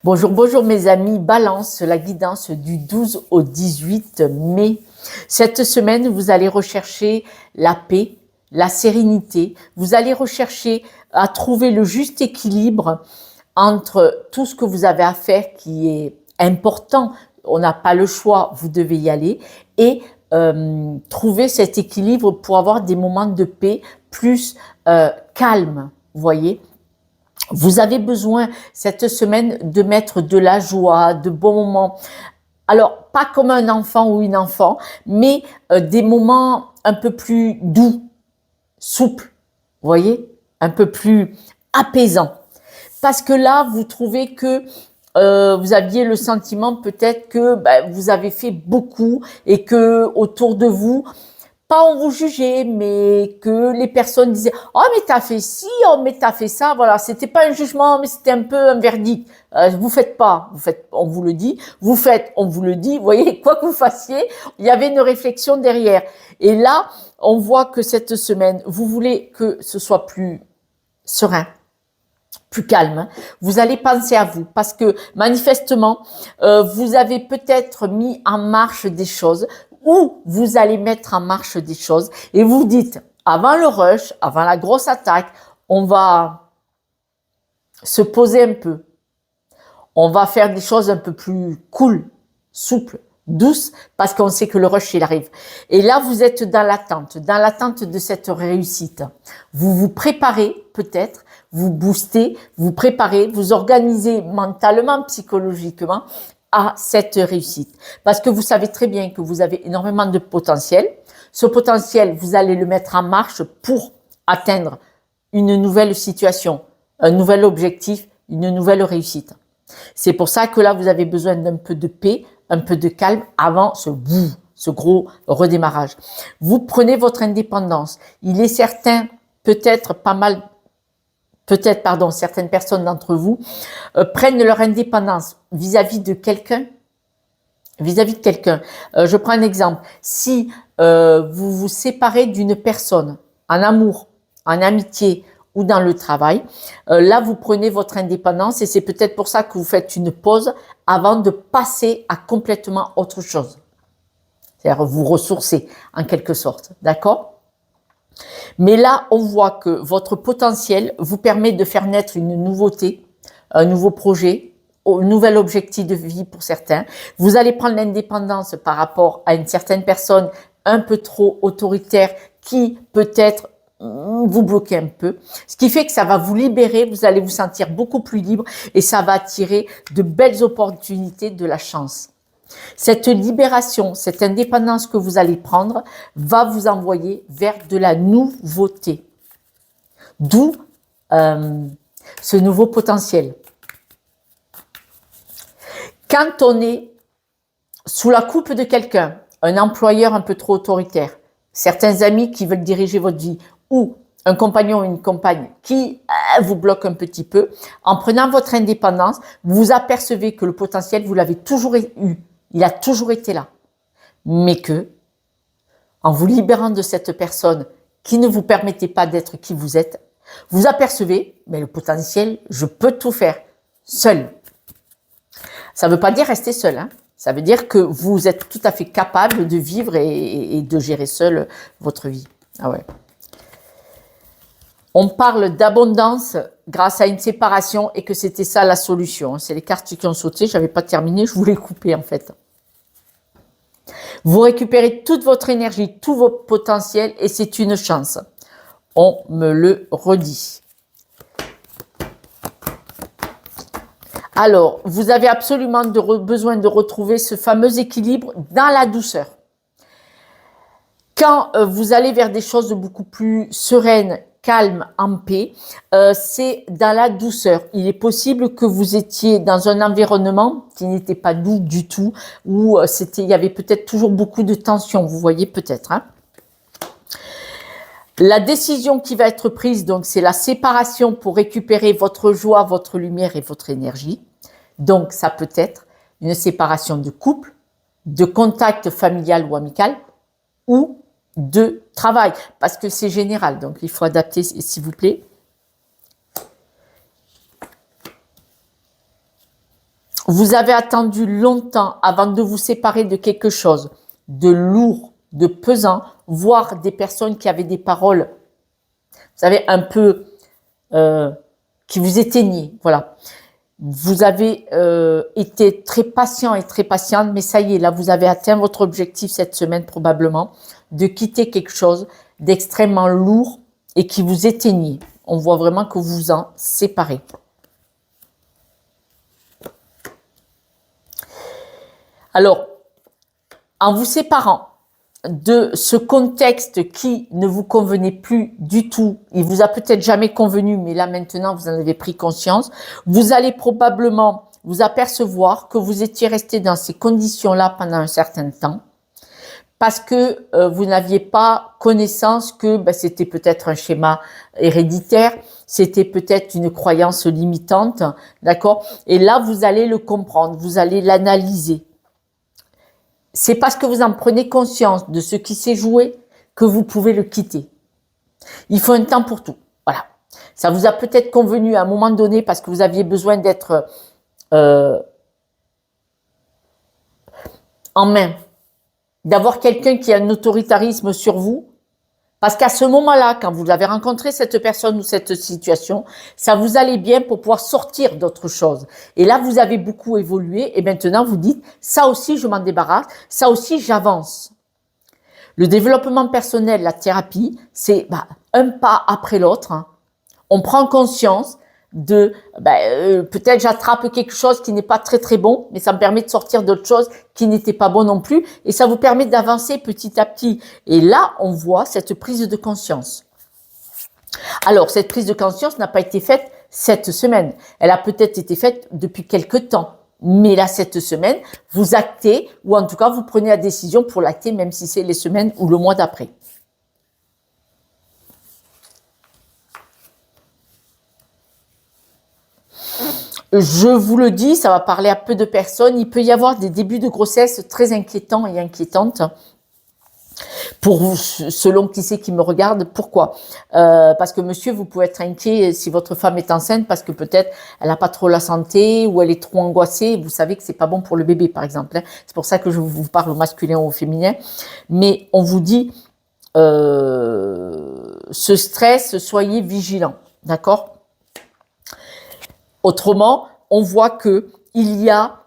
Bonjour, bonjour mes amis, Balance, la guidance du 12 au 18 mai. Cette semaine, vous allez rechercher la paix, la sérénité. Vous allez rechercher à trouver le juste équilibre entre tout ce que vous avez à faire qui est important. On n'a pas le choix, vous devez y aller. Et trouver cet équilibre pour avoir des moments de paix plus calmes, vous voyez. Vous avez besoin cette semaine de mettre de la joie, de bons moments. Alors, pas comme un enfant ou une enfant, mais des moments un peu plus doux, souples, vous voyez, un peu plus apaisants. Parce que là, vous trouvez que vous aviez le sentiment peut-être que vous avez fait beaucoup et que autour de vous, pas on vous jugeait, mais que les personnes disaient oh mais t'as fait ci, oh mais t'as fait ça, voilà, c'était pas un jugement, mais c'était un peu un verdict. Vous faites pas, vous faites, on vous le dit, vous faites, on vous le dit. Vous voyez, quoi que vous fassiez, il y avait une réflexion derrière. Et là, on voit que cette semaine, vous voulez que ce soit plus serein, plus calme. Vous allez penser à vous parce que manifestement, vous avez peut-être mis en marche des choses ou vous allez mettre en marche des choses et vous dites, avant le rush, avant la grosse attaque, on va se poser un peu. On va faire des choses un peu plus cool, souples, douces, parce qu'on sait que le rush, il arrive. Et là, vous êtes dans l'attente de cette réussite. Vous vous préparez peut-être, vous boostez, vous préparez, vous organisez mentalement, psychologiquement à cette réussite. Parce que vous savez très bien que vous avez énormément de potentiel. Ce potentiel, vous allez le mettre en marche pour atteindre une nouvelle situation, un nouvel objectif, une nouvelle réussite. C'est pour ça que là, vous avez besoin d'un peu de paix, un peu de calme avant ce gros redémarrage. Vous prenez votre indépendance. Il est certain, certaines personnes d'entre vous prennent leur indépendance vis-à-vis de quelqu'un. Je prends un exemple. Si vous vous séparez d'une personne en amour, en amitié ou dans le travail, là vous prenez votre indépendance et c'est peut-être pour ça que vous faites une pause avant de passer à complètement autre chose. C'est-à-dire vous ressourcer en quelque sorte, d'accord ? Mais là, on voit que votre potentiel vous permet de faire naître une nouveauté, un nouveau projet, un nouvel objectif de vie pour certains. Vous allez prendre l'indépendance par rapport à une certaine personne un peu trop autoritaire qui peut-être vous bloquer un peu, ce qui fait que ça va vous libérer, vous allez vous sentir beaucoup plus libre et ça va attirer de belles opportunités, de la chance. Cette libération, cette indépendance que vous allez prendre va vous envoyer vers de la nouveauté. D'où ce nouveau potentiel. Quand on est sous la coupe de quelqu'un, un employeur un peu trop autoritaire, certains amis qui veulent diriger votre vie ou un compagnon ou une compagne qui vous bloque un petit peu, en prenant votre indépendance, vous apercevez que le potentiel, vous l'avez toujours eu. Il a toujours été là. Mais que, en vous libérant de cette personne qui ne vous permettait pas d'être qui vous êtes, vous apercevez, mais le potentiel, je peux tout faire seul. Ça ne veut pas dire rester seul, hein. Ça veut dire que vous êtes tout à fait capable de vivre et de gérer seul votre vie. Ah ouais. On parle d'abondance grâce à une séparation et que c'était ça la solution. C'est les cartes qui ont sauté, je n'avais pas terminé, je voulais couper en fait. Vous récupérez toute votre énergie, tout votre potentiel et c'est une chance. On me le redit. Alors, vous avez absolument besoin de retrouver ce fameux équilibre dans la douceur. Quand vous allez vers des choses beaucoup plus sereines, calmes, en paix, c'est dans la douceur. Il est possible que vous étiez dans un environnement qui n'était pas doux du tout, où il y avait peut-être toujours beaucoup de tension, vous voyez peut-être. Hein. La décision qui va être prise, donc, c'est la séparation pour récupérer votre joie, votre lumière et votre énergie. Donc, ça peut être une séparation de couple, de contact familial ou amical, ou de travail, parce que c'est général, donc il faut adapter, s'il vous plaît. Vous avez attendu longtemps avant de vous séparer de quelque chose de lourd, de pesant, voire des personnes qui avaient des paroles, vous savez, un peu, qui vous éteignaient, voilà. Vous avez été très patient et très patiente, mais ça y est, là, vous avez atteint votre objectif cette semaine probablement, de quitter quelque chose d'extrêmement lourd et qui vous éteignait. On voit vraiment que vous vous en séparez. Alors, en vous séparant de ce contexte qui ne vous convenait plus du tout, il vous a peut-être jamais convenu, mais là maintenant vous en avez pris conscience, vous allez probablement vous apercevoir que vous étiez resté dans ces conditions-là pendant un certain temps, parce que vous n'aviez pas connaissance que c'était peut-être un schéma héréditaire, c'était peut-être une croyance limitante, d'accord? Et là, vous allez le comprendre, vous allez l'analyser. C'est parce que vous en prenez conscience de ce qui s'est joué que vous pouvez le quitter. Il faut un temps pour tout. Voilà. Ça vous a peut-être convenu à un moment donné parce que vous aviez besoin d'être en main, d'avoir quelqu'un qui a un autoritarisme sur vous. Parce qu'à ce moment-là, quand vous avez rencontré cette personne ou cette situation, ça vous allait bien pour pouvoir sortir d'autre chose. Et là, vous avez beaucoup évolué et maintenant vous dites, ça aussi je m'en débarrasse, ça aussi j'avance. Le développement personnel, la thérapie, c'est un pas après l'autre. Hein. On prend conscience de, peut-être j'attrape quelque chose qui n'est pas très très bon, mais ça me permet de sortir d'autres choses qui n'étaient pas bonnes non plus, et ça vous permet d'avancer petit à petit. Et là, on voit cette prise de conscience. Alors, cette prise de conscience n'a pas été faite cette semaine. Elle a peut-être été faite depuis quelque temps. Mais là, cette semaine, vous actez, ou en tout cas, vous prenez la décision pour l'acter, même si c'est les semaines ou le mois d'après. Je vous le dis, ça va parler à peu de personnes. Il peut y avoir des débuts de grossesse très inquiétants et inquiétantes. Pour vous, selon qui c'est qui me regarde, pourquoi parce que monsieur, vous pouvez être inquiet si votre femme est enceinte parce que peut-être elle n'a pas trop la santé ou elle est trop angoissée. Vous savez que c'est pas bon pour le bébé, par exemple. Hein. C'est pour ça que je vous parle au masculin ou au féminin. Mais on vous dit, ce stress, soyez vigilants, d'accord? Autrement, on voit que il y a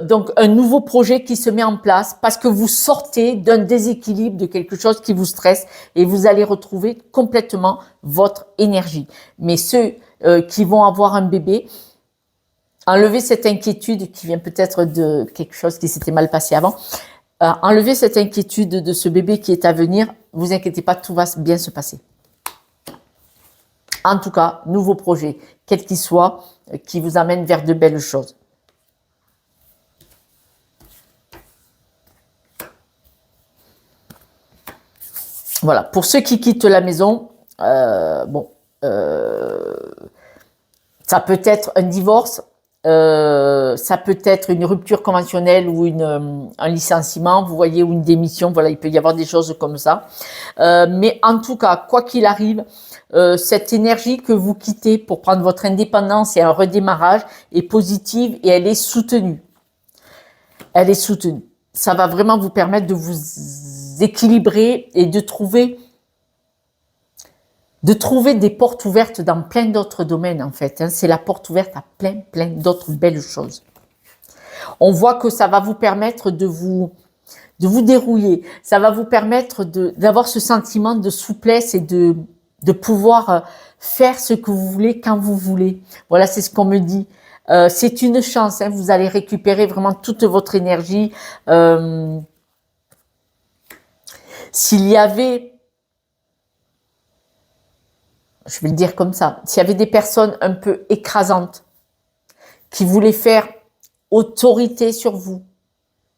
donc un nouveau projet qui se met en place parce que vous sortez d'un déséquilibre de quelque chose qui vous stresse et vous allez retrouver complètement votre énergie. Mais ceux qui vont avoir un bébé, enlevez cette inquiétude qui vient peut-être de quelque chose qui s'était mal passé avant, enlevez cette inquiétude de ce bébé qui est à venir, vous inquiétez pas, tout va bien se passer. En tout cas, nouveau projet, quel qu'il soit, qui vous amène vers de belles choses. Voilà, pour ceux qui quittent la maison, ça peut être un divorce, ça peut être une rupture conventionnelle ou un licenciement, vous voyez, ou une démission, voilà, il peut y avoir des choses comme ça. Mais en tout cas, quoi qu'il arrive, cette énergie que vous quittez pour prendre votre indépendance et un redémarrage est positive et elle est soutenue. Elle est soutenue. Ça va vraiment vous permettre de vous équilibrer et de trouver des portes ouvertes dans plein d'autres domaines en fait. Hein. C'est la porte ouverte à plein d'autres belles choses. On voit que ça va vous permettre de vous dérouiller. Ça va vous permettre d'avoir ce sentiment de souplesse et de pouvoir faire ce que vous voulez quand vous voulez. Voilà, c'est ce qu'on me dit. C'est une chance, hein, vous allez récupérer vraiment toute votre énergie. S'il y avait, je vais le dire comme ça, s'il y avait des personnes un peu écrasantes qui voulaient faire autorité sur vous,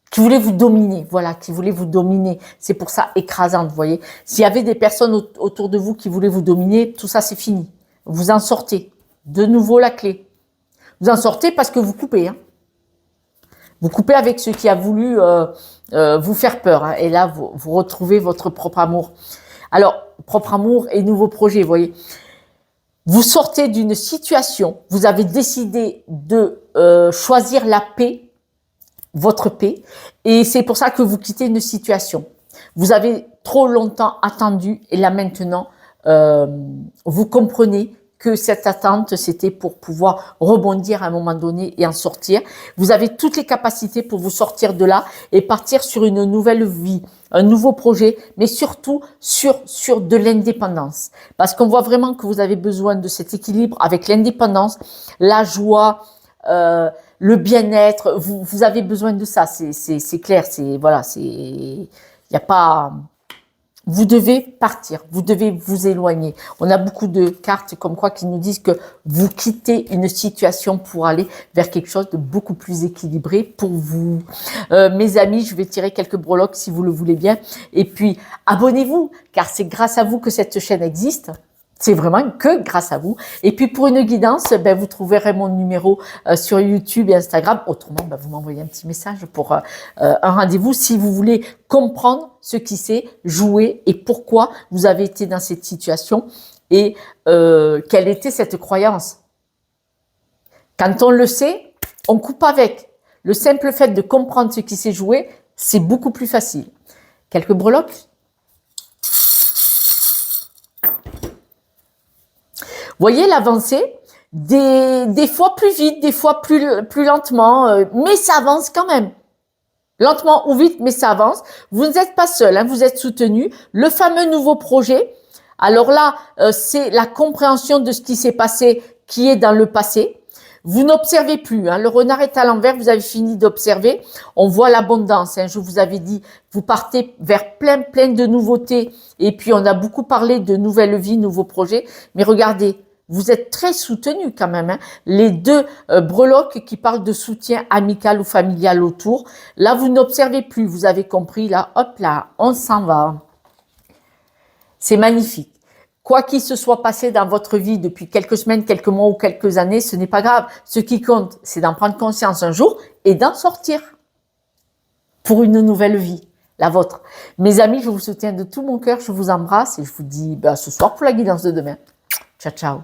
qui voulaient vous dominer, voilà, qui voulaient vous dominer, c'est pour ça écrasante, vous voyez. S'il y avait des personnes autour de vous qui voulaient vous dominer, tout ça c'est fini. Vous en sortez. De nouveau la clé. Vous en sortez parce que vous coupez. Hein. Vous coupez avec ce qui a voulu vous faire peur. Hein, et là, vous retrouvez votre propre amour. Alors, propre amour et nouveau projet, vous voyez. Vous sortez d'une situation, vous avez décidé de choisir la paix, votre paix, et c'est pour ça que vous quittez une situation. Vous avez trop longtemps attendu et là maintenant, vous comprenez que cette attente, c'était pour pouvoir rebondir à un moment donné et en sortir. Vous avez toutes les capacités pour vous sortir de là et partir sur une nouvelle vie, un nouveau projet, mais surtout sur de l'indépendance. Parce qu'on voit vraiment que vous avez besoin de cet équilibre avec l'indépendance, la joie, le bien-être. Vous avez besoin de ça, c'est clair, voilà, il n'y a pas... Vous devez partir, vous devez vous éloigner. On a beaucoup de cartes comme quoi qui nous disent que vous quittez une situation pour aller vers quelque chose de beaucoup plus équilibré pour vous. Mes amis, je vais tirer quelques breloques si vous le voulez bien. Et puis, abonnez-vous, car c'est grâce à vous que cette chaîne existe. C'est vraiment que grâce à vous. Et puis pour une guidance, vous trouverez mon numéro sur YouTube et Instagram. Autrement, vous m'envoyez un petit message pour un rendez-vous si vous voulez comprendre ce qui s'est joué et pourquoi vous avez été dans cette situation et quelle était cette croyance. Quand on le sait, on coupe avec. Le simple fait de comprendre ce qui s'est joué, c'est beaucoup plus facile. Quelques breloques. Voyez l'avancée, des fois plus vite, des fois plus lentement, mais ça avance quand même. Lentement ou vite, mais ça avance. Vous n'êtes pas seul, hein, vous êtes soutenu. Le fameux nouveau projet, alors là, c'est la compréhension de ce qui s'est passé qui est dans le passé. Vous n'observez plus, hein, le renard est à l'envers, vous avez fini d'observer. On voit l'abondance, hein, je vous avais dit, vous partez vers plein de nouveautés. Et puis, on a beaucoup parlé de nouvelles vies, nouveaux projets. Mais regardez, vous êtes très soutenu quand même. Hein. Les deux breloques qui parlent de soutien amical ou familial autour. Là, vous n'observez plus. Vous avez compris. Là, hop là, on s'en va. C'est magnifique. Quoi qu'il se soit passé dans votre vie depuis quelques semaines, quelques mois ou quelques années, ce n'est pas grave. Ce qui compte, c'est d'en prendre conscience un jour et d'en sortir pour une nouvelle vie, la vôtre. Mes amis, je vous soutiens de tout mon cœur. Je vous embrasse et je vous dis à ce soir pour la guidance de demain. Ciao, ciao.